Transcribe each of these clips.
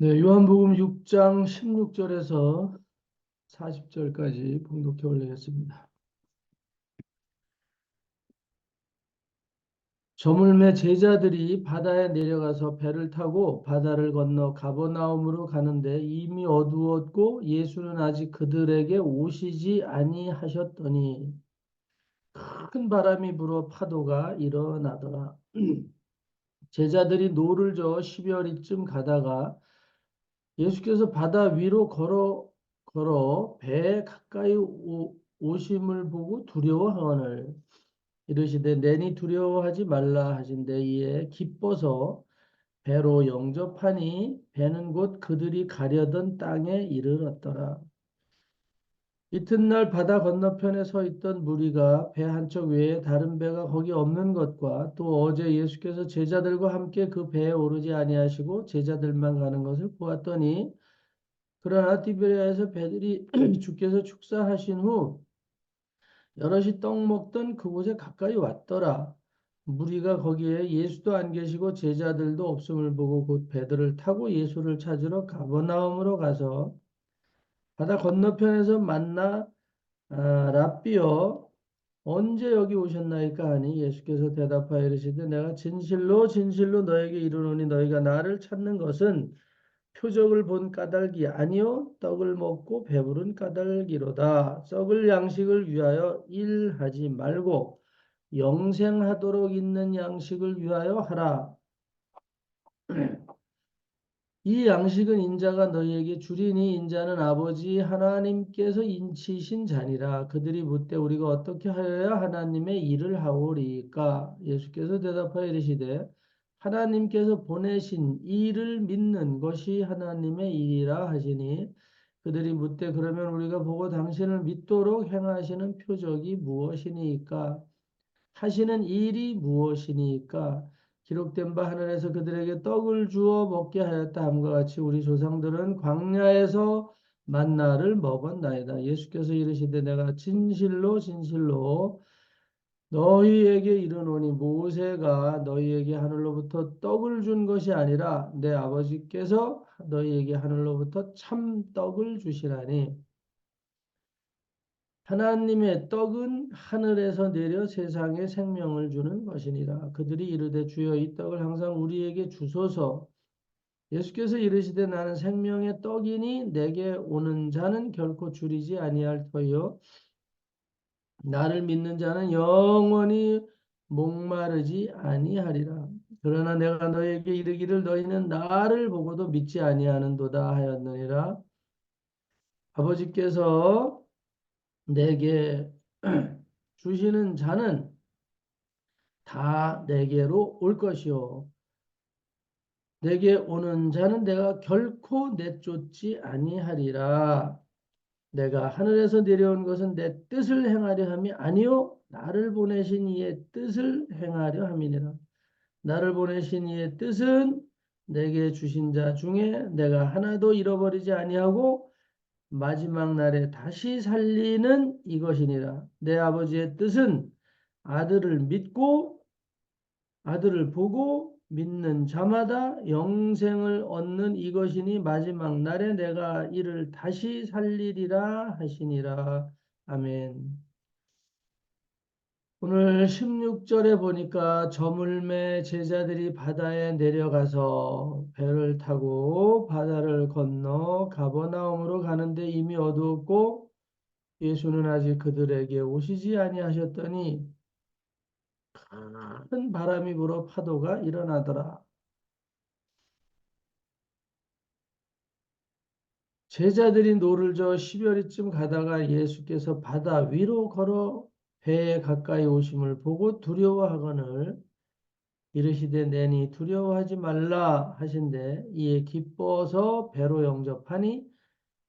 네, 요한복음 6장 16절에서 40절까지 봉독해 올리겠습니다. 저물매 제자들이 바다에 내려가서 배를 타고 바다를 건너 가버나움으로 가는데 이미 어두웠고 예수는 아직 그들에게 오시지 아니하셨더니 큰 바람이 불어 파도가 일어나더라. 제자들이 노를 저어 12월이쯤 가다가 예수께서 바다 위로 걸어 배에 가까이 오심을 보고 두려워하거늘 이르시되 내니 두려워하지 말라 하신대 이에 기뻐서 배로 영접하니 배는 곧 그들이 가려던 땅에 이르렀더라. 이튿날 바다 건너편에 서 있던 무리가 배 한 척 외에 다른 배가 거기 없는 것과 또 어제 예수께서 제자들과 함께 그 배에 오르지 아니하시고 제자들만 가는 것을 보았더니 그러나 디베리아에서 배들이 주께서 축사하신 후 여럿이 떡 먹던 그곳에 가까이 왔더라. 무리가 거기에 예수도 안 계시고 제자들도 없음을 보고 곧 배들을 타고 예수를 찾으러 가버나움으로 가서 바다 건너편에서 만나 랍비여 언제 여기 오셨나이까 하니 예수께서 대답하여 이르시되 내가 진실로 진실로 너에게 이르노니 너희가 나를 찾는 것은 표적을 본 까닭이 아니요 떡을 먹고 배부른 까닭이로다. 썩을 양식을 위하여 일하지 말고 영생하도록 있는 양식을 위하여 하라. 이 양식은 인자가 너희에게 주리니 인자는 아버지 하나님께서 인치신 자니라. 그들이 묻되 우리가 어떻게 하여야 하나님의 일을 하오리까? 예수께서 대답하여 이르시되 하나님께서 보내신 이를 믿는 것이 하나님의 일이라 하시니 그들이 묻되 그러면 우리가 보고 당신을 믿도록 행하시는 표적이 무엇이니까? 하시는 일이 무엇이니까? 기록된 바 하늘에서 그들에게 떡을 주어 먹게 하였다 함과 같이 우리 조상들은 광야에서 만나를 먹었나이다. 예수께서 이르시되 내가 진실로 진실로 너희에게 이르노니 모세가 너희에게 하늘로부터 떡을 준 것이 아니라 내 아버지께서 너희에게 하늘로부터 참 떡을 주시라니 하나님의 떡은 하늘에서 내려 세상에 생명을 주는 것이니라. 그들이 이르되 주여 이 떡을 항상 우리에게 주소서. 예수께서 이르시되 나는 생명의 떡이니 내게 오는 자는 결코 줄이지 아니할 터요. 나를 믿는 자는 영원히 목마르지 아니하리라. 그러나 내가 너에게 이르기를 너희는 나를 보고도 믿지 아니하는도다 하였느니라. 아버지께서 내게 주시는 자는 다 내게로 올 것이요. 내게 오는 자는 내가 결코 내쫓지 아니하리라. 내가 하늘에서 내려온 것은 내 뜻을 행하려 함이 아니요 나를 보내신 이의 뜻을 행하려 함이니라. 나를 보내신 이의 뜻은 내게 주신 자 중에 내가 하나도 잃어버리지 아니하고 마지막 날에 다시 살리는 이것이니라. 내 아버지의 뜻은 아들을 믿고 아들을 보고 믿는 자마다 영생을 얻는 이것이니 마지막 날에 내가 이를 다시 살리리라 하시니라. 아멘. 오늘 16절에 보니까 저물매 제자들이 바다에 내려가서 배를 타고 바다를 건너 가버나움으로 가는데 이미 어두웠고 예수는 아직 그들에게 오시지 아니하셨더니 큰 바람이 불어 파도가 일어나더라. 제자들이 노를 저어 10여리쯤 가다가 예수께서 바다 위로 걸어 배에 가까이 오심을 보고 두려워하거늘 이르시되 내니 두려워하지 말라 하신대 이에 기뻐서 배로 영접하니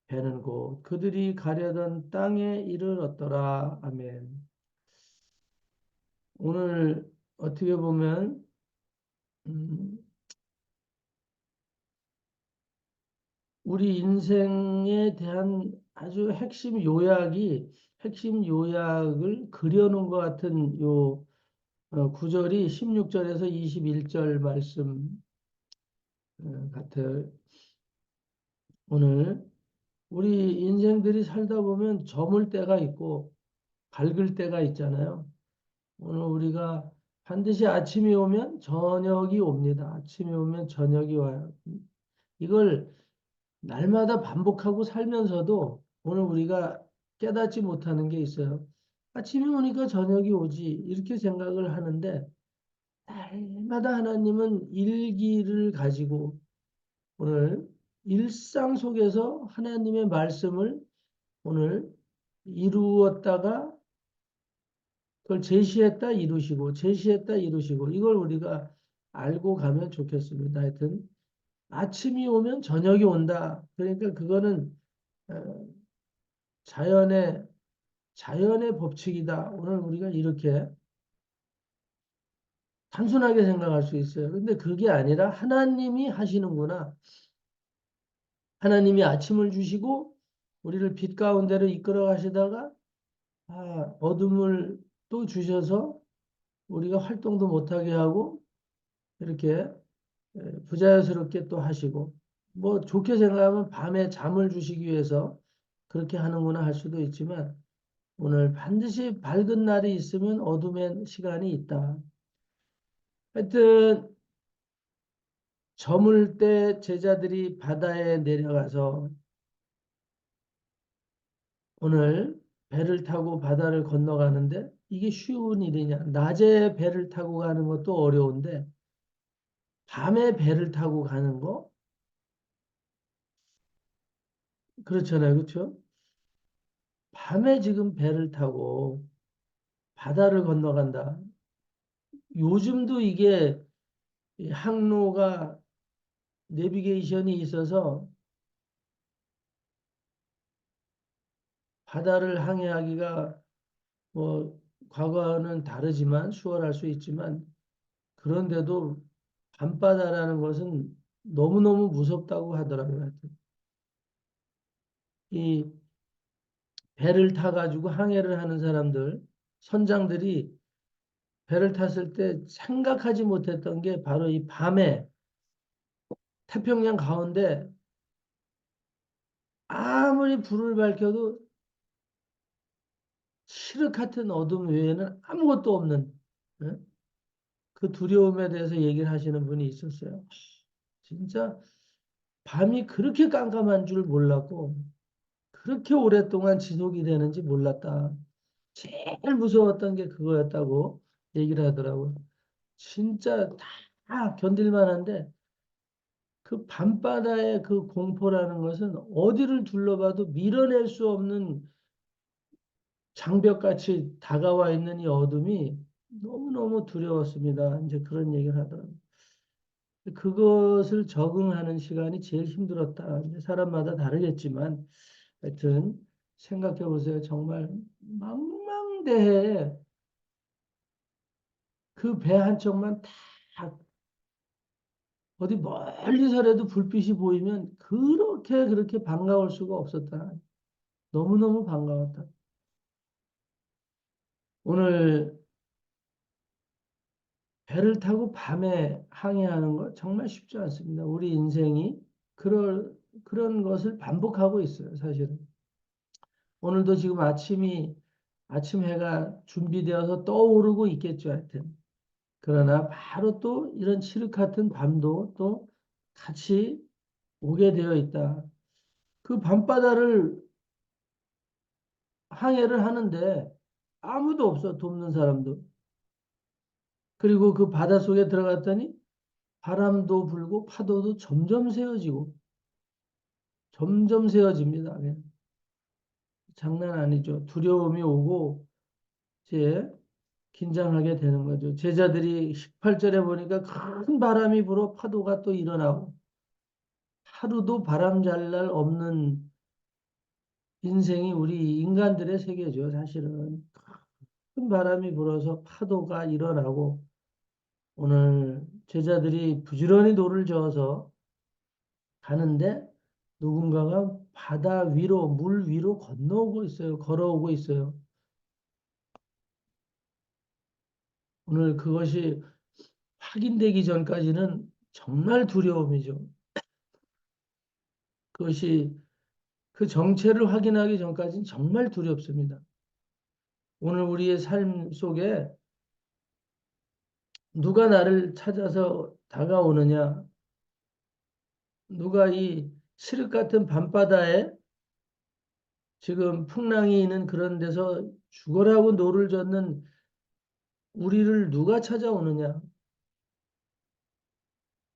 배는 곧 그들이 가려던 땅에 이르렀더라. 아멘. 오늘 어떻게 보면 음, 우리 인생에 대한 아주 핵심 요약을 그려놓은 것 같은 요 구절이 16절에서 21절 말씀 같아요. 오늘 우리 인생들이 살다 보면 저물 때가 있고 밝을 때가 있잖아요. 오늘 우리가 반드시 아침이 오면 저녁이 옵니다. 아침이 오면 저녁이 와요. 이걸 날마다 반복하고 살면서도 오늘 우리가 깨닫지 못하는 게 있어요. 아침이 오니까 저녁이 오지. 이렇게 생각을 하는데 날마다 하나님은 일기를 가지고 오늘 일상 속에서 하나님의 말씀을 오늘 이루었다가 그걸 제시했다 이루시고 제시했다 이루시고 이걸 우리가 알고 가면 좋겠습니다. 하여튼 아침이 오면 저녁이 온다. 그러니까 그거는 어, 자연의 자연의 법칙이다. 오늘 우리가 이렇게 단순하게 생각할 수 있어요. 근데 그게 아니라 하나님이 하시는구나. 하나님이 아침을 주시고 우리를 빛 가운데로 이끌어 가시다가 어둠을 또 주셔서 우리가 활동도 못하게 하고 이렇게 부자연스럽게 또 하시고 뭐 좋게 생각하면 밤에 잠을 주시기 위해서 그렇게 하는구나 할 수도 있지만 오늘 반드시 밝은 날이 있으면 어둠의 시간이 있다. 하여튼 저물 때 제자들이 바다에 내려가서 오늘 배를 타고 바다를 건너가는데 이게 쉬운 일이냐? 낮에 배를 타고 가는 것도 어려운데 밤에 배를 타고 가는 거 그렇잖아요, 그렇죠? 밤에 지금 배를 타고 바다를 건너간다. 요즘도 이게 항로가 내비게이션이 있어서 바다를 항해하기가 뭐 과거는 다르지만 수월할 수 있지만 그런데도 밤바다라는 것은 너무너무 무섭다고 하더라고요. 하여튼. 이 배를 타가지고 항해를 하는 사람들, 선장들이 배를 탔을 때 생각하지 못했던 게 바로 이 밤에 태평양 가운데 아무리 불을 밝혀도 칠흑 같은 어둠 외에는 아무것도 없는 예? 그 두려움에 대해서 얘기를 하시는 분이 있었어요. 진짜 밤이 그렇게 깜깜한 줄 몰랐고 그렇게 오랫동안 지속이 되는지 몰랐다. 제일 무서웠던 게 그거였다고 얘기를 하더라고요. 진짜 다 견딜만 한데 그 밤바다의 그 공포라는 것은 어디를 둘러봐도 밀어낼 수 없는 장벽같이 다가와 있는 이 어둠이 너무너무 두려웠습니다. 이제 그런 얘기를 하더라고요. 그것을 적응하는 시간이 제일 힘들었다. 이제 사람마다 다르겠지만 하여튼 생각해 보세요. 정말 망망대해에 그 배 한 척만 다 어디 멀리서라도 불빛이 보이면 그렇게 반가울 수가 없었다. 너무너무 반가웠다. 오늘 배를 타고 밤에 항해하는 거 정말 쉽지 않습니다. 우리 인생이 그런 것을 반복하고 있어요, 사실은. 오늘도 지금 아침 해가 준비되어서 떠오르고 있겠죠, 하여튼. 그러나 바로 또 이런 칠흑 같은 밤도 또 같이 오게 되어 있다. 그 밤바다를 항해를 하는데 아무도 없어, 돕는 사람도. 그리고 그 바닷속에 들어갔더니 바람도 불고 파도도 점점 세어지고 점점 세어집니다. 그냥 장난 아니죠. 두려움이 오고 이제 긴장하게 되는 거죠. 제자들이 18절에 보니까 큰 바람이 불어 파도가 또 일어나고 하루도 바람 잘 날 없는 인생이 우리 인간들의 세계죠. 사실은 큰 바람이 불어서 파도가 일어나고 오늘 제자들이 부지런히 노를 저어서 가는데 누군가가 바다 위로, 물 위로 건너오고 있어요. 걸어오고 있어요. 오늘 그것이 확인되기 전까지는 정말 두려움이죠. 그것이 그 정체를 확인하기 전까지는 정말 두렵습니다. 오늘 우리의 삶 속에 누가 나를 찾아서 다가오느냐, 누가 이 칠흑 같은 밤바다에 지금 풍랑이 있는 그런 데서 죽어라고 노를 젓는 우리를 누가 찾아오느냐.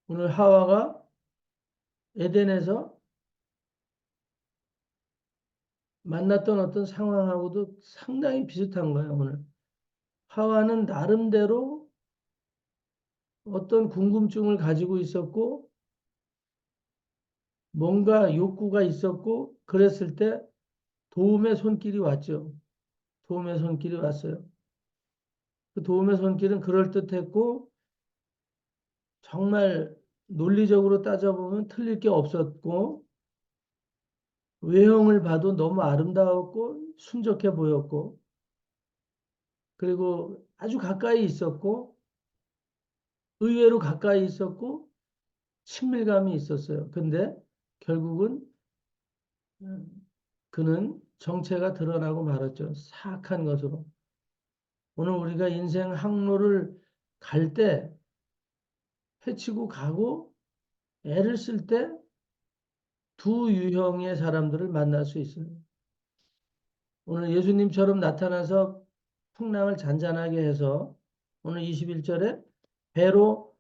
오늘 하와가 에덴에서 만났던 어떤 상황하고도 상당히 비슷한 거예요, 오늘. 하와는 나름대로 어떤 궁금증을 가지고 있었고, 뭔가 욕구가 있었고, 그랬을 때 도움의 손길이 왔죠. 도움의 손길이 왔어요. 그 도움의 손길은 그럴듯했고, 정말 논리적으로 따져보면 틀릴 게 없었고, 외형을 봐도 너무 아름다웠고, 순적해 보였고, 그리고 아주 가까이 있었고, 의외로 가까이 있었고, 친밀감이 있었어요. 근데 결국은 그는 정체가 드러나고 말았죠. 사악한 것으로. 오늘 우리가 인생 항로를 갈 때, 헤치고 가고, 애를 쓸 때 두 유형의 사람들을 만날 수 있어요. 오늘 예수님처럼 나타나서 풍랑을 잔잔하게 해서 오늘 21절에 배로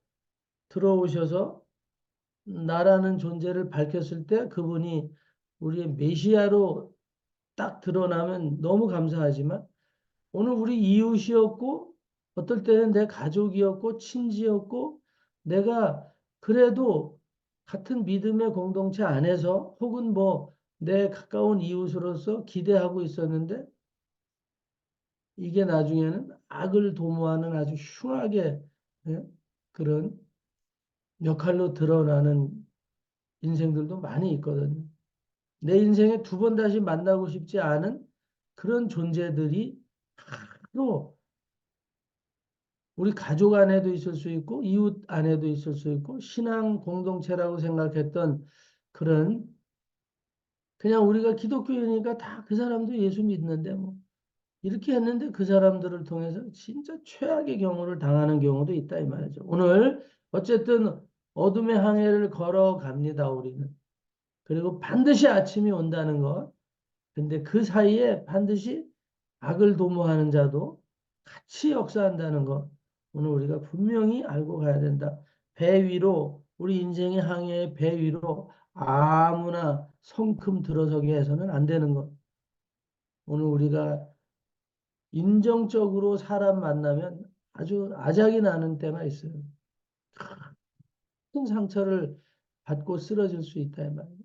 들어오셔서 나라는 존재를 밝혔을 때 그분이 우리의 메시아로 딱 드러나면 너무 감사하지만 오늘 우리 이웃이었고 어떨 때는 내 가족이었고 친지였고 내가 그래도 같은 믿음의 공동체 안에서 혹은 뭐 내 가까운 이웃으로서 기대하고 있었는데 이게 나중에는 악을 도모하는 아주 흉하게 예? 그런 역할로 드러나는 인생들도 많이 있거든요. 내 인생에 두 번 다시 만나고 싶지 않은 그런 존재들이 바로 우리 가족 안에도 있을 수 있고 이웃 안에도 있을 수 있고 신앙 공동체라고 생각했던 그런 그냥 우리가 기독교인이니까 다 그 사람도 예수 믿는데 뭐 이렇게 했는데 그 사람들을 통해서 진짜 최악의 경우를 당하는 경우도 있다 이 말이죠. 오늘 어쨌든 어둠의 항해를 걸어갑니다 우리는. 그리고 반드시 아침이 온다는 것. 근데 그 사이에 반드시 악을 도모하는 자도 같이 역사한다는 것. 오늘 우리가 분명히 알고 가야 된다. 배 위로, 우리 인생의 항해의 배 위로 아무나 성큼 들어서게 해서는 안 되는 것. 오늘 우리가 인정적으로 사람 만나면 아주 아작이 나는 때가 있어요. 큰 상처를 받고 쓰러질 수 있다. 이 말이에요.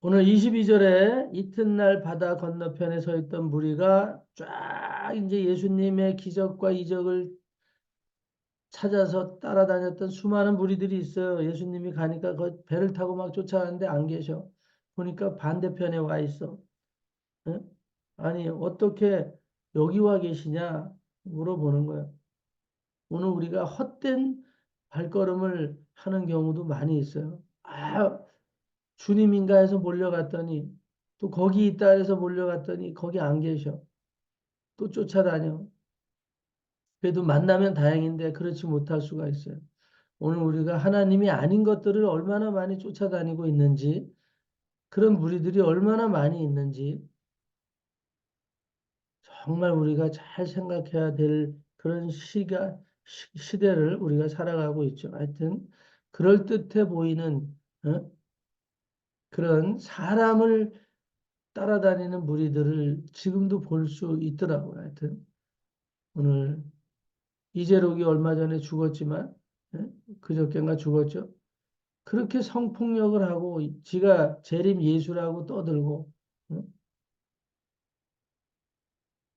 오늘 22절에 이튿날 바다 건너편에 서 있던 무리가 쫙 이제 예수님의 기적과 이적을 찾아서 따라다녔던 수많은 무리들이 있어요. 예수님이 가니까 그 배를 타고 막 쫓아가는데 안 계셔. 보니까 반대편에 와 있어. 응? 아니, 어떻게 여기 와 계시냐? 물어보는 거예요. 오늘 우리가 헛된 발걸음을 하는 경우도 많이 있어요. 아, 주님인가 해서 몰려갔더니 또 거기 있다 해서 몰려갔더니 거기 안 계셔. 또 쫓아다녀. 그래도 만나면 다행인데 그렇지 못할 수가 있어요. 오늘 우리가 하나님이 아닌 것들을 얼마나 많이 쫓아다니고 있는지, 그런 무리들이 얼마나 많이 있는지, 정말 우리가 잘 생각해야 될 그런 시대를 우리가 살아가고 있죠. 하여튼, 그럴듯해 보이는, 어? 그런 사람을 따라다니는 무리들을 지금도 볼 수 있더라고요. 하여튼, 오늘 이재록이 얼마 전에 죽었지만, 그저께인가 죽었죠. 그렇게 성폭력을 하고 지가 재림 예수라고 떠들고 응?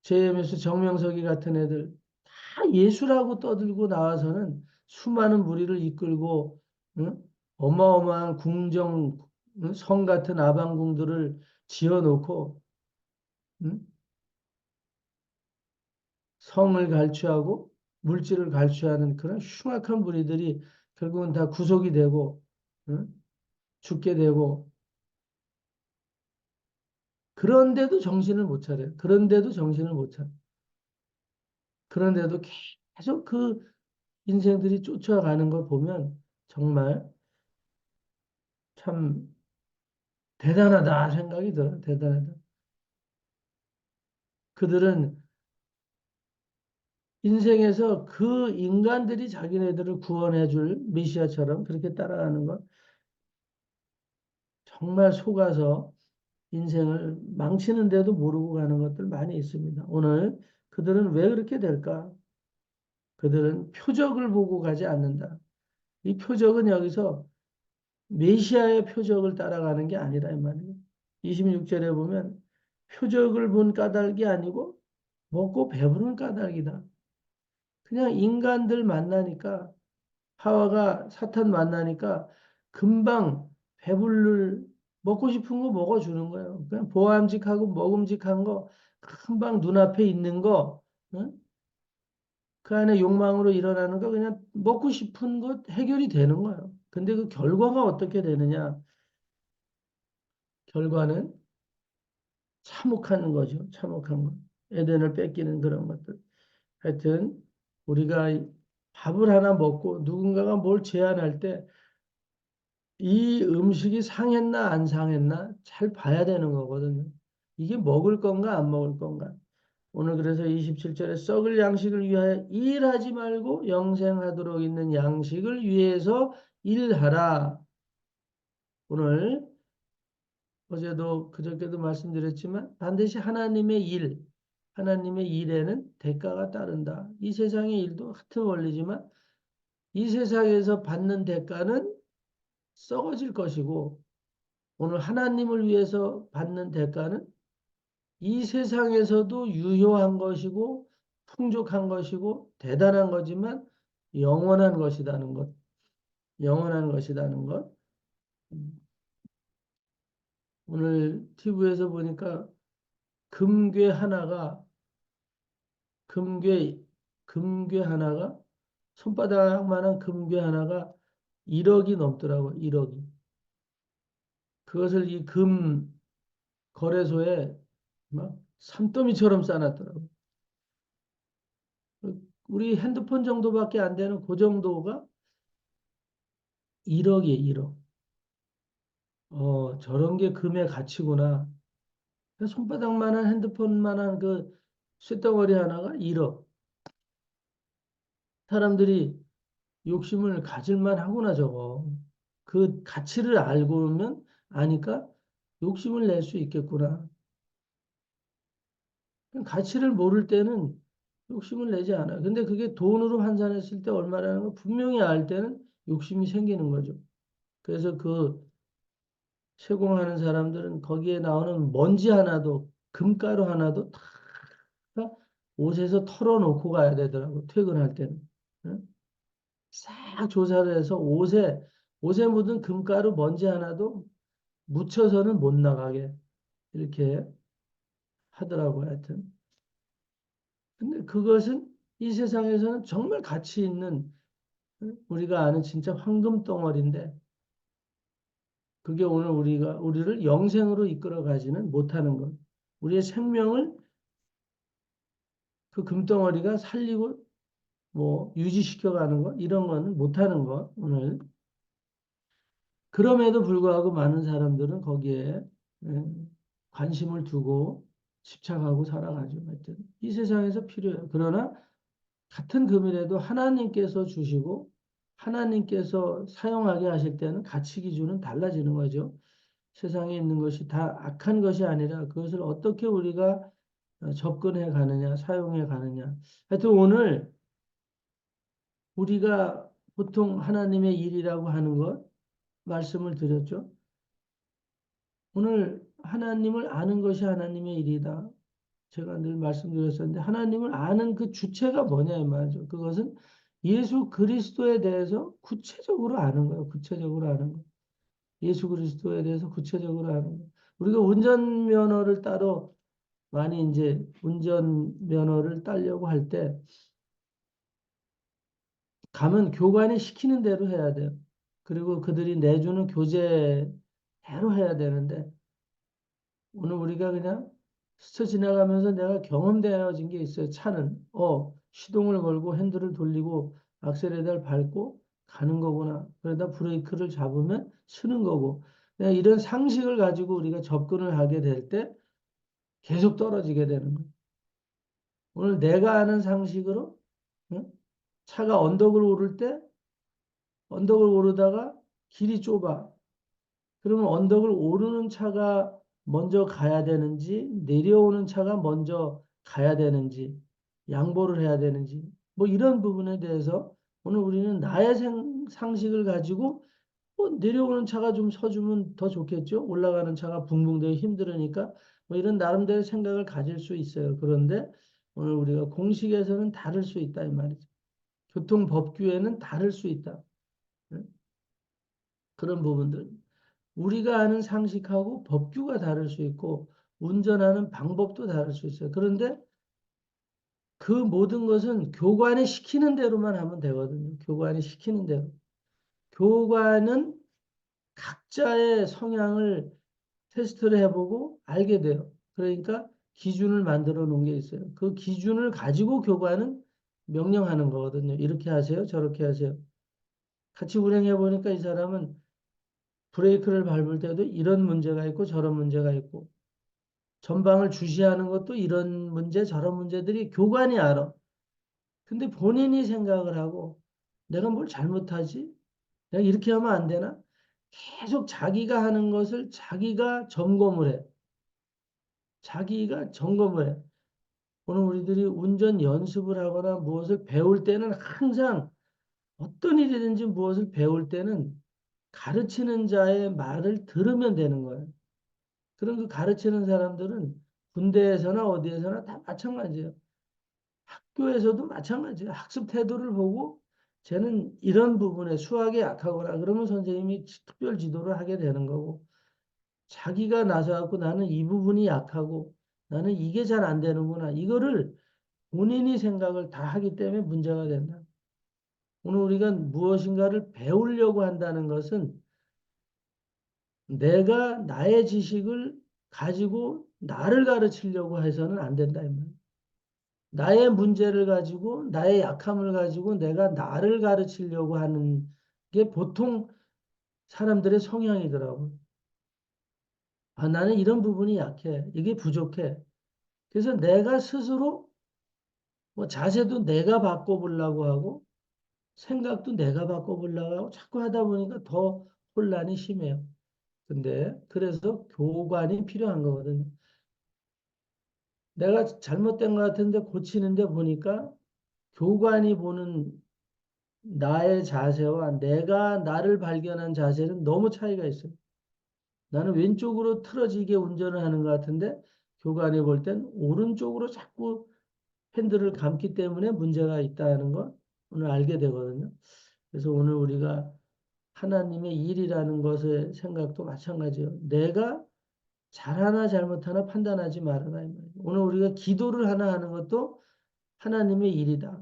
JMS 정명석이 같은 애들 다 예수라고 떠들고 나와서는 수많은 무리를 이끌고 응? 어마어마한 궁정 응? 성 같은 아방궁들을 지어놓고 응? 성을 갈취하고 물질을 갈취하는 그런 흉악한 무리들이 결국은 다 구속이 되고 응? 죽게 되고, 그런데도 정신을 못 차려요. 그런데도 정신을 못 차려. 그런데도 계속 그 인생들이 쫓아가는 걸 보면 정말 참 대단하다 생각이 들어요. 대단하다. 그들은 인생에서 그 인간들이 자기네들을 구원해 줄 메시아처럼 그렇게 따라가는 건 정말 속아서 인생을 망치는데도 모르고 가는 것들 많이 있습니다. 오늘 그들은 왜 그렇게 될까? 그들은 표적을 보고 가지 않는다. 이 표적은 여기서 메시아의 표적을 따라가는 게 아니라 이 말이에요. 26절에 보면 표적을 본 까닭이 아니고 먹고 배부른 까닭이다. 그냥 인간들 만나니까 하와가 사탄 만나니까 금방 배불를 먹고 싶은 거 먹어주는 거예요. 그냥 보암직하고 먹음직한 거 금방 눈앞에 있는 거, 응? 그 안에 욕망으로 일어나는 거 그냥 먹고 싶은 것 해결이 되는 거예요. 근데 그 결과가 어떻게 되느냐? 결과는 참혹한 거죠. 참혹한 거. 에덴을 뺏기는 그런 것들. 하여튼 우리가 밥을 하나 먹고 누군가가 뭘 제안할 때 이 음식이 상했나 안 상했나 잘 봐야 되는 거거든요. 이게 먹을 건가 안 먹을 건가. 오늘 그래서 27절에 썩을 양식을 위하여 일하지 말고 영생하도록 있는 양식을 위해서 일하라. 오늘 어제도 그저께도 말씀드렸지만 반드시 하나님의 일에는 대가가 따른다. 이 세상의 일도 같은 원리지만 이 세상에서 받는 대가는 썩어질 것이고 오늘 하나님을 위해서 받는 대가는 이 세상에서도 유효한 것이고 풍족한 것이고 대단한 거지만 영원한 것이라는 것. 영원한 것이라는 것. 오늘 TV에서 보니까 금괴 하나가 금괴 금괴 하나가 손바닥만한 금괴 하나가 1억이 넘더라고. 1억이. 그것을 이 금 거래소에 막 산더미처럼 쌓아놨더라고. 우리 핸드폰 정도밖에 안 되는 그 정도가 1억이에요, 1억. 저런 게 금의 가치구나. 손바닥만한 핸드폰만한 그 쇳덩어리 하나가 1억. 사람들이 욕심을 가질만 하구나, 저거. 그 가치를 알고면 아니까 욕심을 낼 수 있겠구나. 가치를 모를 때는 욕심을 내지 않아요. 근데 그게 돈으로 환산했을 때 얼마라는 걸 분명히 알 때는 욕심이 생기는 거죠. 그래서 그 세공하는 사람들은 거기에 나오는 먼지 하나도, 금가루 하나도 다 옷에서 털어놓고 가야 되더라고, 퇴근할 때는. 응? 싹 조사를 해서 옷에 묻은 금가루 먼지 하나도 묻혀서는 못 나가게 이렇게 하더라고요, 하여튼. 근데 그것은 이 세상에서는 정말 가치 있는 우리가 아는 진짜 황금 덩어리인데 그게 오늘 우리를 영생으로 이끌어 가지는 못하는 것. 우리의 생명을 그 금덩어리가 살리고 뭐 유지시켜 가는 것 이런 거는 못하는 것 오늘. 그럼에도 불구하고 많은 사람들은 거기에 관심을 두고 집착하고 살아가죠. 하여튼 이 세상에서 필요해요. 그러나 같은 금이라도 하나님께서 주시고 하나님께서 사용하게 하실 때는 가치 기준은 달라지는 거죠. 세상에 있는 것이 다 악한 것이 아니라 그것을 어떻게 우리가 접근해 가느냐, 사용해 가느냐. 하여튼 오늘 우리가 보통 하나님의 일이라고 하는 것 말씀을 드렸죠. 오늘 하나님을 아는 것이 하나님의 일이다. 제가 늘 말씀드렸었는데 하나님을 아는 그 주체가 뭐냐 이 말이죠. 그것은 예수 그리스도에 대해서 구체적으로 아는 거예요. 구체적으로 아는 거. 예수 그리스도에 대해서 구체적으로 아는 거. 우리가 운전면허를 따로 많이 이제 운전면허를 따려고 할 때 가면 교관이 시키는 대로 해야 돼요. 그리고 그들이 내주는 교재대로 해야 되는데 오늘 우리가 그냥 스쳐 지나가면서 내가 경험되어진 게 있어요. 차는 시동을 걸고 핸들을 돌리고 악셀에다를 밟고 가는 거구나. 그러다 브레이크를 잡으면 서는 거고. 그냥 이런 상식을 가지고 우리가 접근을 하게 될 때 계속 떨어지게 되는 거예요. 오늘 내가 아는 상식으로 응? 차가 언덕을 오를 때 언덕을 오르다가 길이 좁아. 그러면 언덕을 오르는 차가 먼저 가야 되는지, 내려오는 차가 먼저 가야 되는지, 양보를 해야 되는지, 뭐 이런 부분에 대해서 오늘 우리는 나의 상식을 가지고 내려오는 차가 좀 서주면 더 좋겠죠? 올라가는 차가 붕붕대고 힘들으니까 뭐 이런 나름대로 생각을 가질 수 있어요. 그런데 오늘 우리가 공식에서는 다를 수 있다 이 말이죠. 교통법규에는 다를 수 있다. 네? 그런 부분들. 우리가 아는 상식하고 법규가 다를 수 있고 운전하는 방법도 다를 수 있어요. 그런데 그 모든 것은 교관이 시키는 대로만 하면 되거든요. 교관이 시키는 대로. 교관은 각자의 성향을 테스트를 해보고 알게 돼요. 그러니까 기준을 만들어 놓은 게 있어요. 그 기준을 가지고 교관은 명령하는 거거든요. 이렇게 하세요. 저렇게 하세요. 같이 운행해 보니까 이 사람은 브레이크를 밟을 때도 이런 문제가 있고 저런 문제가 있고 전방을 주시하는 것도 이런 문제, 저런 문제들이 교관이 알아. 근데 본인이 생각을 하고 내가 뭘 잘못하지? 내가 이렇게 하면 안 되나? 계속 자기가 하는 것을 자기가 점검을 해. 자기가 점검을 해. 오늘 우리들이 운전 연습을 하거나 무엇을 배울 때는 항상 어떤 일이든지 무엇을 배울 때는 가르치는 자의 말을 들으면 되는 거예요. 그런 그 가르치는 사람들은 군대에서나 어디에서나 다 마찬가지예요. 학교에서도 마찬가지예요. 학습 태도를 보고 쟤는 이런 부분에 수학에 약하거나 그러면 선생님이 특별 지도를 하게 되는 거고 자기가 나서갖고 나는 이 부분이 약하고 나는 이게 잘 안 되는구나. 이거를 본인이 생각을 다 하기 때문에 문제가 된다. 오늘 우리가 무엇인가를 배우려고 한다는 것은 내가 나의 지식을 가지고 나를 가르치려고 해서는 안 된다. 이 말이야. 나의 문제를 가지고 나의 약함을 가지고 내가 나를 가르치려고 하는 게 보통 사람들의 성향이더라고. 아, 나는 이런 부분이 약해. 이게 부족해. 그래서 내가 스스로 뭐 자세도 내가 바꿔보려고 하고 생각도 내가 바꿔보려고 하고 자꾸 하다 보니까 더 혼란이 심해요. 근데 그래서 교관이 필요한 거거든요. 내가 잘못된 것 같은데 고치는데 보니까 교관이 보는 나의 자세와 내가 나를 발견한 자세는 너무 차이가 있어요. 나는 왼쪽으로 틀어지게 운전을 하는 것 같은데 교관이 볼 땐 오른쪽으로 자꾸 핸들을 감기 때문에 문제가 있다는 걸 오늘 알게 되거든요. 그래서 오늘 우리가 하나님의 일이라는 것의 생각도 마찬가지예요. 내가 잘하나 잘못하나 판단하지 말아라. 이 말이에요. 오늘 우리가 기도를 하나 하는 것도 하나님의 일이다.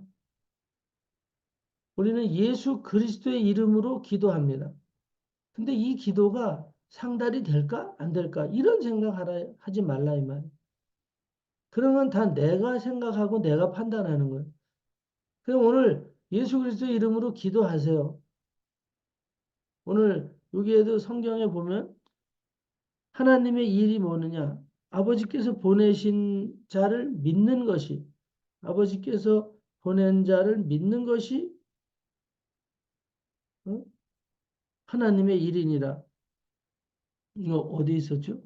우리는 예수 그리스도의 이름으로 기도합니다. 근데 이 기도가 상달이 될까? 안 될까? 이런 생각 하지 말라 이 말. 그러면 다 내가 생각하고 내가 판단하는 거예요. 그럼 오늘 예수 그리스도의 이름으로 기도하세요. 오늘 여기에도 성경에 보면 하나님의 일이 뭐느냐? 아버지께서 보내신 자를 믿는 것이 아버지께서 보낸 자를 믿는 것이 어? 하나님의 일이니라. 이거 어디 있었죠?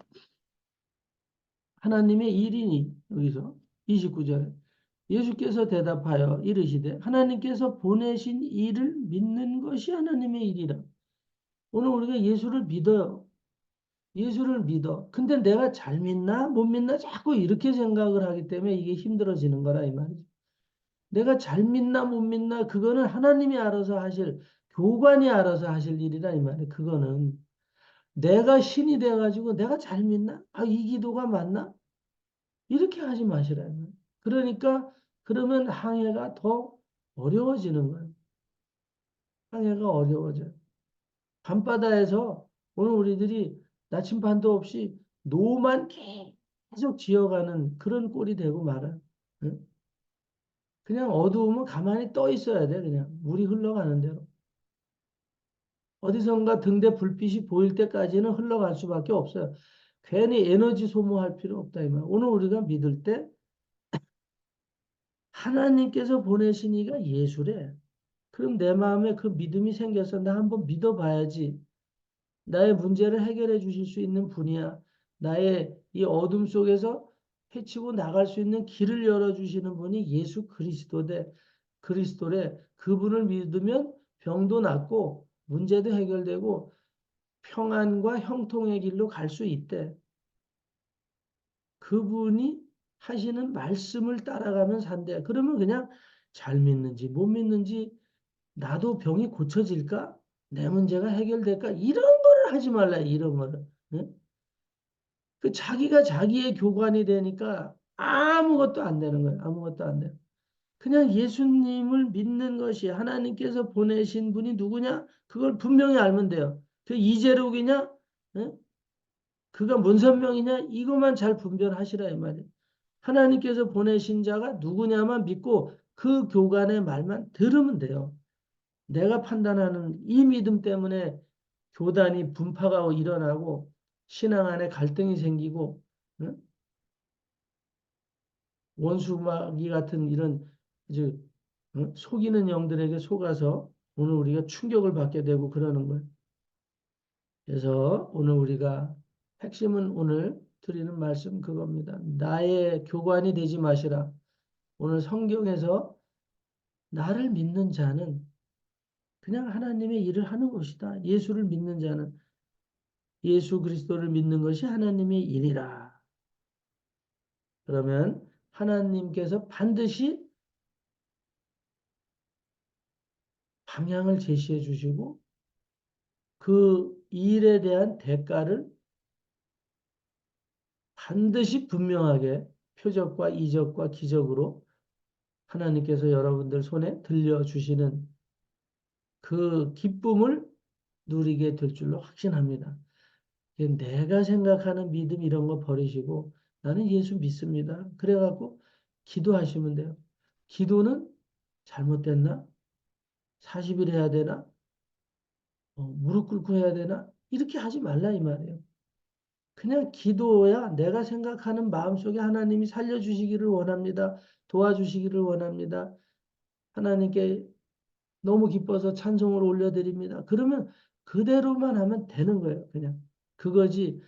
하나님의 일이니 여기서 29절에 예수께서 대답하여 이르시되 하나님께서 보내신 일을 믿는 것이 하나님의 일이라. 오늘 우리가 예수를 믿어요. 예수를 믿어. 근데 내가 잘 믿나 못 믿나 자꾸 이렇게 생각을 하기 때문에 이게 힘들어지는 거라 이 말이죠. 내가 잘 믿나 못 믿나 그거는 하나님이 알아서 하실 교관이 알아서 하실 일이라 이 말이에요. 그거는 내가 신이 돼가지고 내가 잘 믿나? 아, 이 기도가 맞나? 이렇게 하지 마시라. 그러니까 그러면 항해가 더 어려워지는 거예요. 항해가 어려워져요. 밤바다에서 오늘 우리들이 나침반도 없이 노만 계속 지어가는 그런 꼴이 되고 말아. 응? 그냥 어두우면 가만히 떠 있어야 돼. 그냥 물이 흘러가는 대로. 어디선가 등대 불빛이 보일 때까지는 흘러갈 수밖에 없어요. 괜히 에너지 소모할 필요 없다 이 말. 오늘 우리가 믿을 때 하나님께서 보내신 이가 예수래. 그럼 내 마음에 그 믿음이 생겨서 나 한번 믿어봐야지. 나의 문제를 해결해 주실 수 있는 분이야. 나의 이 어둠 속에서 헤치고 나갈 수 있는 길을 열어주시는 분이 예수 그리스도래. 그분을 믿으면 병도 낫고 문제도 해결되고 평안과 형통의 길로 갈 수 있대. 그분이 하시는 말씀을 따라가면 산대. 그러면 그냥 잘 믿는지 못 믿는지 나도 병이 고쳐질까? 내 문제가 해결될까? 이런 거를 하지 말라, 이런 거를. 응? 그 자기가 자기의 교관이 되니까 아무것도 안 되는 거예요. 아무것도 안 돼. 그냥 예수님을 믿는 것이 하나님께서 보내신 분이 누구냐? 그걸 분명히 알면 돼요. 그 이재록이냐? 응? 그가 문선명이냐? 이것만 잘 분별하시라 이 말이에요. 하나님께서 보내신 자가 누구냐만 믿고 그 교관의 말만 들으면 돼요. 내가 판단하는 이 믿음 때문에 교단이 분파가 일어나고 신앙 안에 갈등이 생기고 응? 원수마귀 같은 이런 이제 응? 속이는 영들에게 속아서 오늘 우리가 충격을 받게 되고 그러는 거예요. 그래서 오늘 우리가 핵심은 오늘 드리는 말씀 그겁니다. 나의 교관이 되지 마시라. 오늘 성경에서 나를 믿는 자는 그냥 하나님의 일을 하는 것이다. 예수를 믿는 자는 예수 그리스도를 믿는 것이 하나님의 일이라. 그러면 하나님께서 반드시 방향을 제시해 주시고 그 일에 대한 대가를 반드시 분명하게 표적과 이적과 기적으로 하나님께서 여러분들 손에 들려주시는 그 기쁨을 누리게 될 줄로 확신합니다. 내가 생각하는 믿음 이런 거 버리시고 나는 예수 믿습니다. 그래갖고 기도하시면 돼요. 기도는 잘못됐나? 40일 해야 되나? 무릎 꿇고 해야 되나? 이렇게 하지 말라 이 말이에요. 그냥 기도야 내가 생각하는 마음속에 하나님이 살려주시기를 원합니다. 도와주시기를 원합니다. 하나님께 너무 기뻐서 찬송을 올려드립니다. 그러면 그대로만 하면 되는 거예요. 그냥 그거지.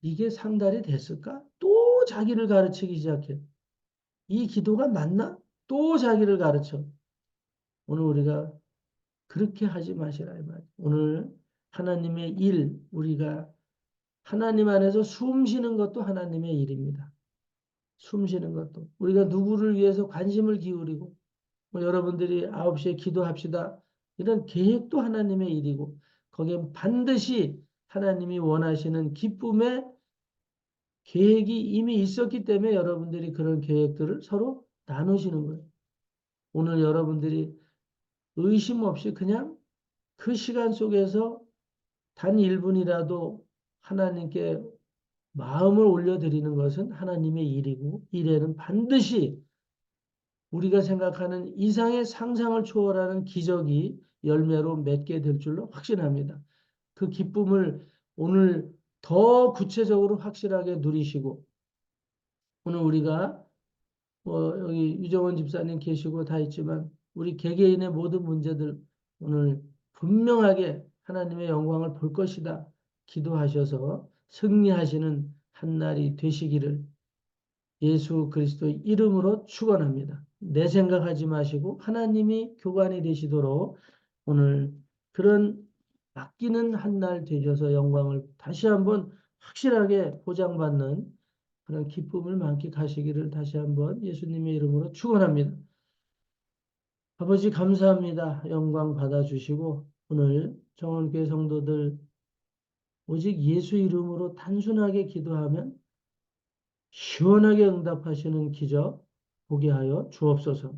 이게 상달이 됐을까? 또 자기를 가르치기 시작해. 이 기도가 맞나? 또 자기를 가르쳐. 오늘 우리가 그렇게 하지 마시라 이 말. 오늘 하나님의 일, 우리가 하나님 안에서 숨 쉬는 것도 하나님의 일입니다. 숨 쉬는 것도. 우리가 누구를 위해서 관심을 기울이고, 뭐 여러분들이 9시에 기도합시다. 이런 계획도 하나님의 일이고, 거기에 반드시 하나님이 원하시는 기쁨의 계획이 이미 있었기 때문에 여러분들이 그런 계획들을 서로 나누시는 거예요. 오늘 여러분들이 의심 없이 그냥 그 시간 속에서 단 1분이라도 하나님께 마음을 올려드리는 것은 하나님의 일이고, 일에는 반드시 우리가 생각하는 이상의 상상을 초월하는 기적이 열매로 맺게 될 줄로 확신합니다. 그 기쁨을 오늘 더 구체적으로 확실하게 누리시고, 오늘 우리가 여기 유정원 집사님 계시고 다 있지만 우리 개개인의 모든 문제들 오늘 분명하게 하나님의 영광을 볼 것이다. 기도하셔서 승리하시는 한 날이 되시기를 예수 그리스도의 이름으로 축원합니다. 내 생각하지 마시고 하나님이 교관이 되시도록 오늘 그런 맡기는 한 날 되셔서 영광을 다시 한번 확실하게 보장받는 그런 기쁨을 만끽하시기를 다시 한번 예수님의 이름으로 축원합니다. 아버지 감사합니다. 영광 받아주시고 오늘 정원교회 성도들 오직 예수 이름으로 단순하게 기도하면 시원하게 응답하시는 기적 보게 하여 주옵소서.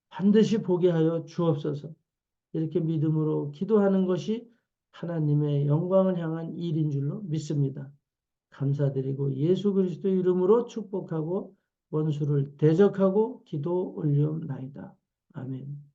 반드시 보게 하여 주옵소서. 이렇게 믿음으로 기도하는 것이 하나님의 영광을 향한 일인 줄로 믿습니다. 감사드리고 예수 그리스도 이름으로 축복하고 원수를 대적하고 기도 올리옵나이다. 아멘.